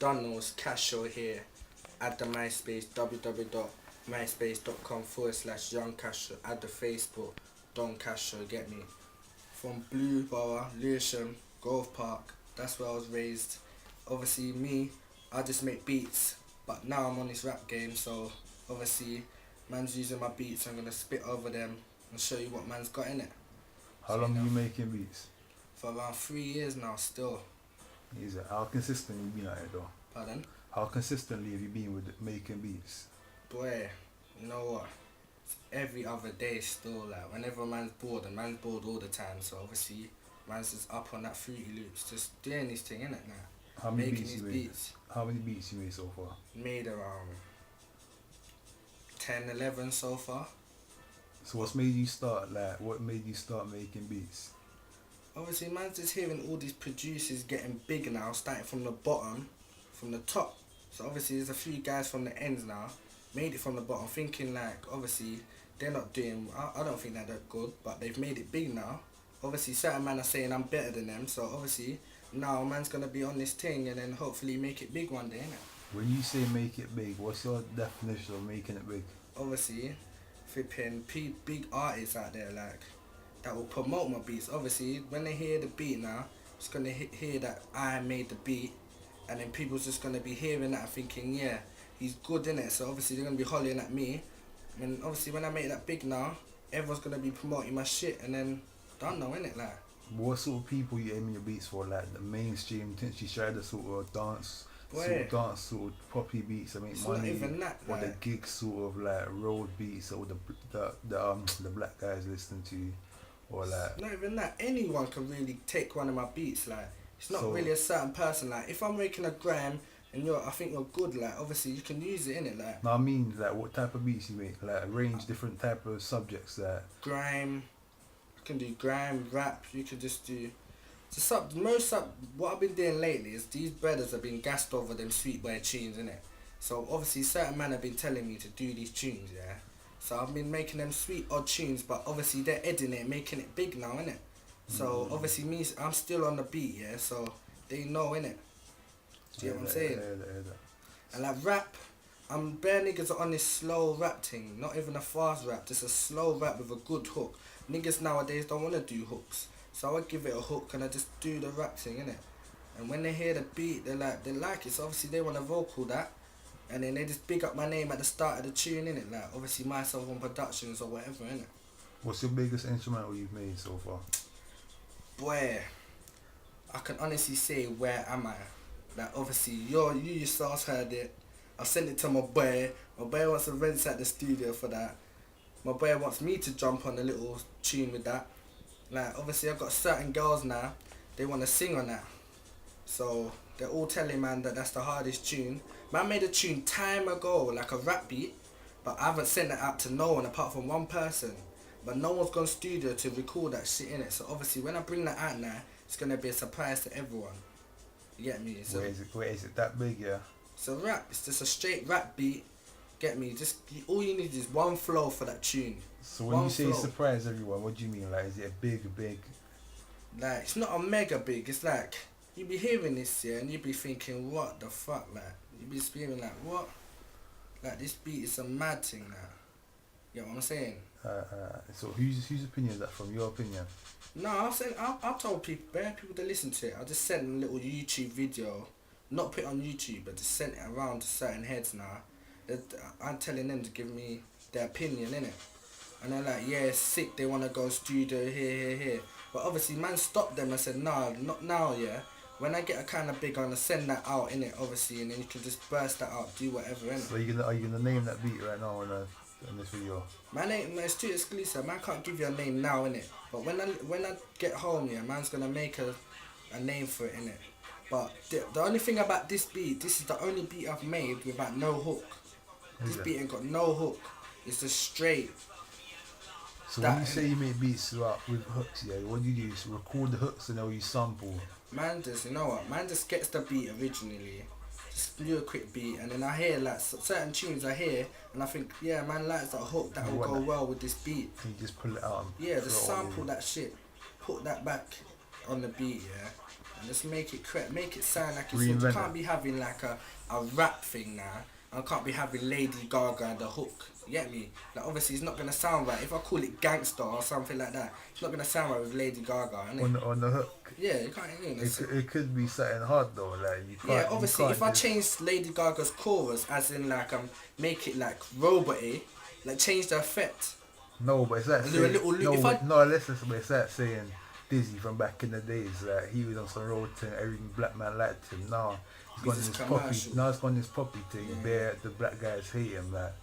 Donald's Kashro here. Add the MySpace, www.myspace.com/Young Kashro. Add the Facebook, Don Kashro, get me. From Blueborough, Lewisham, Grove Park, that's where I was raised. Obviously me, I just make beats, but now I'm on this rap game, so obviously man's using my beats, I'm gonna spit over them and show you what man's got in it. How long you making beats? For around 3 years now still. Is it? How consistent you been at it though? Pardon? How consistently have you been with making beats? Boy, you know what? It's every other day still, like whenever man's bored, and man's bored all the time, so obviously man's just up on that Fruity Loops, just doing this thing, innit now. How many Making beats these you made? beats. How many beats you made so far? Made around 10, 11 so far. So what's made you start, like, what made you start making beats? Obviously man's just hearing all these producers getting big now, starting from the bottom, from the top. So obviously there's a few guys from the ends now, made it from the bottom, thinking like, obviously, they're not doing, I don't think they're that good, but they've made it big now. Obviously certain men are saying I'm better than them, so obviously now man's gonna be on this thing and then hopefully make it big one day, innit? When you say make it big, what's your definition of making it big? Obviously, flipping big artists out there like that will promote my beats. Obviously, when they hear the beat now, it's gonna hear that I made the beat, and then people's just gonna be hearing that and thinking, yeah, he's good in it. So obviously they're gonna be hollering at me, and obviously when I make that big now, everyone's gonna be promoting my shit, and then don't know, innit, like. What sort of people you aiming your beats for? Like the mainstream, since you try the sort of dance, sort of poppy beats that make It's money, not even that, or like. the gig sort of like road beats, or the black guys listen to, or like. Not even that. Anyone can really take one of my beats. Like it's not So- really a certain person. Like if I'm making a gram and I think you're good. Like obviously you can use it in it. Like No, I mean like what type of beats you make, like range different type of subjects that. grime. You can do grime, rap. You can just do. What I've been doing lately is these brothers have been gassed over them sweet boy tunes, innit? So obviously certain men have been telling me to do these tunes, yeah. So I've been making them sweet odd tunes, but obviously they're editing it, making it big now, innit? So obviously me, I'm still on the beat, yeah. So they know, innit? Do you get what I'm saying? And like rap, bare niggas are on this slow rap thing, not even a fast rap, just a slow rap with a good hook. Niggas nowadays don't want to do hooks, so I give it a hook and I just do the rap thing, innit? And when they hear the beat, they like it, so obviously they want to vocal that, and then they just big up my name at the start of the tune, innit? Like obviously myself on productions or whatever, innit? What's your biggest instrumental you've made so far? Boy, I can honestly say, where am I? Like obviously you yourselves heard it. I sent it to my boy. My boy wants to rent at the studio for that. My boy wants me to jump on a little tune with that. Like obviously I've got certain girls now, they want to sing on that. So they're all telling man that that's the hardest tune. Man made a tune time ago, like a rap beat, but I haven't sent it out to no one apart from one person. But no one's gone studio to record that shit in it. So obviously when I bring that out now, it's gonna be a surprise to everyone. You get me? So, Where is it that big, yeah? it's a rap. It's just a straight rap beat. Get me? Just all you need is one flow for that tune. So when One you say flow. surprise everyone, what do you mean? Like, is it a big? Like it's not a mega big. It's like you be hearing this, yeah, and you be thinking, what the fuck, like you be screaming like, what? Like this beat is a mad thing, like. You know what I'm saying? So whose opinion is that from? Your opinion? No, I told bare people to listen to it. I just sent them a little YouTube video, not put it on YouTube, but just sent it around to certain heads now. I'm telling them to give me their opinion, innit? And they're like, yeah, it's sick, they want to go studio here. But obviously, man stopped them and said, nah, not now, yeah. When I get a kind of big, I'm going to send that out, innit, obviously, and then you can just burst that out, do whatever, innit? So are you gonna name that beat right now in this video? Man, it's too exclusive. Man can't give you a name now, innit? But when I get home, yeah, man's gonna make a name for it, innit? But the only thing about this beat, this is the only beat I've made without no hook. This beat ain't got no hook. It's just straight. So when you say you make beats with hooks, yeah, what do you do? You record the hooks and then you sample? Man just, you know what? Man just gets the beat originally. Just do a quick beat, and then I hear like certain tunes I hear, and I think, yeah, man likes that hook, that will go well with this beat. And you just pull it out. Yeah, just sample that shit, put that back on the beat, yeah, and just make it correct, make it sound like it's. Reinvent You can't be having like a rap thing now. I can't be having Lady Gaga and the hook. You get me? Like obviously it's not gonna sound right. If I call it gangster or something like that, it's not gonna sound right with Lady Gaga, innit? On the hook. Yeah, you can't. You know, It could be something hard though. Like you can't. yeah, obviously you if I change Lady Gaga's chorus, as in like make it like robot-y, like change the effect. No, but it's like And do a saying, little loop. no, If but, no, listen, but it's like saying Dizzy from back in the days, like he was on some road thing, every black man liked him. Now he's gone This this is poppy. commercial. Now it's gone this poppy thing. Yeah. Where the black guys hate him. Like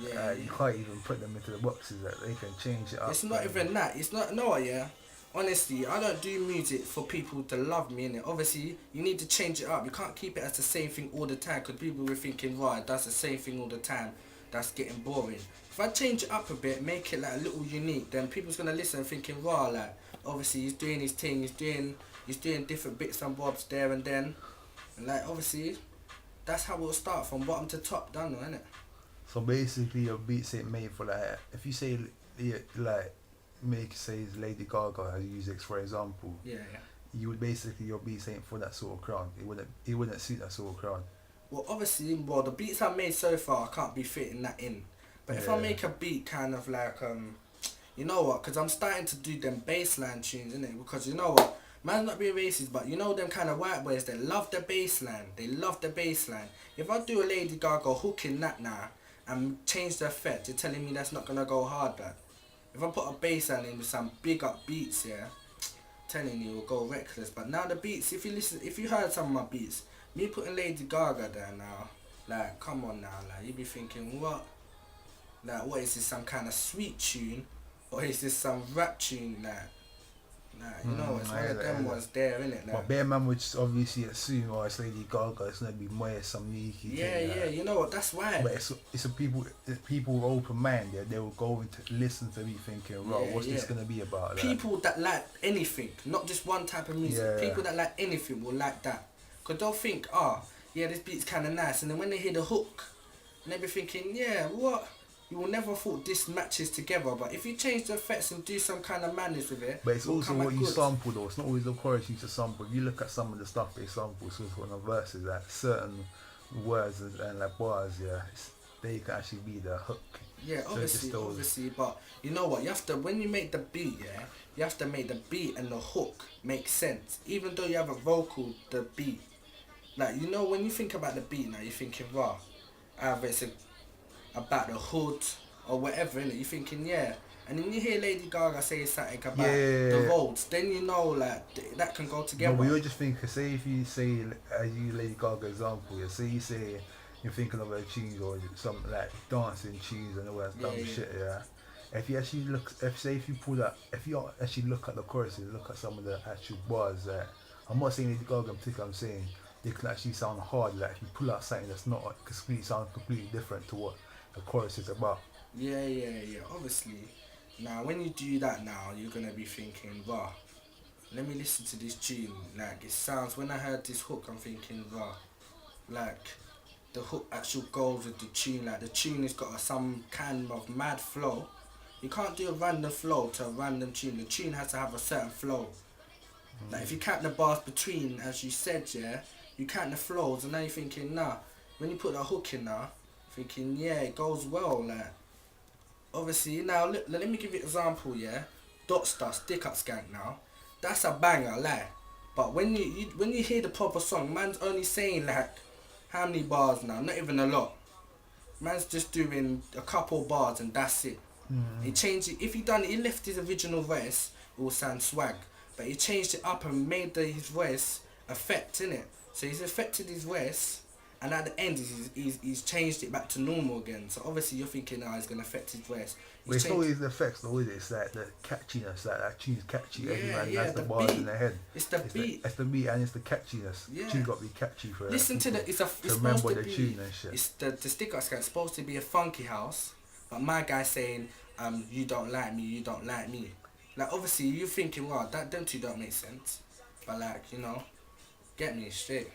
Yeah, you can't even put them into the boxes. Like they can change it up. it's not even that. It's not. No, yeah. Honestly, I don't do music for people to love me, innit? Obviously, you need to change it up. You can't keep it as the same thing all the time, because people were thinking, right, that's the same thing all the time. That's getting boring. If I change it up a bit, make it like a little unique, then people's gonna listen thinking, wow, like obviously he's doing his thing, he's doing different bits and bobs there and then, and like obviously, that's how we'll start from bottom to top, done, innit? So basically, your beats ain't made for like. If you say like, make say it's Lady Gaga as music for example. Yeah. You would basically your beats ain't for that sort of crowd. It wouldn't suit that sort of crowd. Well, obviously, the beats I've made so far, I can't be fitting that in. But if I Yeah. make a beat kind of like, you know what, because I'm starting to do them bassline tunes, innit? Because you know what, man's not being racist, but you know them kind of white boys, they love the bassline. They love the bassline. If I do a Lady Gaga hook in that now and change the effect, you're telling me that's not going to go hard, like. If I put a bassline in with some big up beats, yeah, telling you, it'll go reckless. But now the beats, if you heard some of my beats, me putting Lady Gaga there now, like, come on now, like, you be thinking, what? Like, what is this, some kind of sweet tune? Or is this some rap tune? Like, nah, you know, it's one of them ones there, innit? Like, But bare man would just obviously assume, oh, it's Lady Gaga, it's gonna be more some Nicki yeah, thing, yeah, like. you know what, that's why. But it's a people with open mind, yeah, they will go into listen to me thinking, right, Yeah, what's this yeah. gonna be about? Like, People that like anything, not just one type of music, Yeah. people that like anything will like that. Because they'll think, yeah, this beat's kind of nice. And then when they hear the hook, and they'll be thinking, yeah, what? You will never thought this matches together. But if you change the effects and do some kind of madness with it, but it's it'll also come what out you good. sample though. It's not always the chorus you to sample. If you look at some of the stuff they sample, so on the verses, like certain words and like bars, yeah, they can actually be the hook. Yeah, So it just obviously, but you know what? You have to, when you make the beat, yeah, you have to make the beat and the hook make sense. Even though you have a vocal, the beat, like, you know, when you think about the beat now, you're thinking, wow, either it's about the hood or whatever, innit? You're thinking, yeah. And then you hear Lady Gaga say something about the roads, then you know, like, that can go together. No, but you're just thinking, say if you say, as you Lady Gaga example, yeah, say you say you're thinking of a tunes or some like dancing tunes and all that dumb shit, yeah. If you actually look, if you actually look at the choruses, look at some of the actual bars, I'm not saying Lady Gaga in particular, I'm saying they can actually sound hard. Like if you pull out something that's not completely different to what the chorus is about. Yeah, obviously. Now, when you do that now, you're going to be thinking, wow, let me listen to this tune. Like, it sounds, when I heard this hook, I'm thinking, wow, like, the hook actually goes with the tune. Like, the tune has got some kind of mad flow. You can't do a random flow to a random tune. The tune has to have a certain flow. Like, if you count the bars between, as you said, yeah, you count the flows, and now you're thinking, nah, when you put that hook in now, thinking, yeah, it goes well, like, obviously, now, let me give you an example, yeah, Dot Star, Stick Up Skank now, that's a banger, like, but when you hear the proper song, man's only saying, like, how many bars now, not even a lot, man's just doing a couple bars and that's it. He changed it, if he left his original voice, it will sound swag, but he changed it up and made his voice effect, innit? So he's affected his voice, and at the end he's changed it back to normal again. So obviously you're thinking, he's going to affect his voice. But it's always the effects though, is it? It's like the catchiness, like that tune's catchy, everyone has the bars beat. in their head. It's the beat. It's the beat and it's the catchiness. Yeah. Tune's got to be catchy for Listen to it's remember supposed the to be, tune and shit. It's the Stick Up Skank supposed to be a funky house, but my guy saying, you don't like me, you don't like me. Like obviously you're thinking, wow, them two don't make sense. But like, you know, get me straight.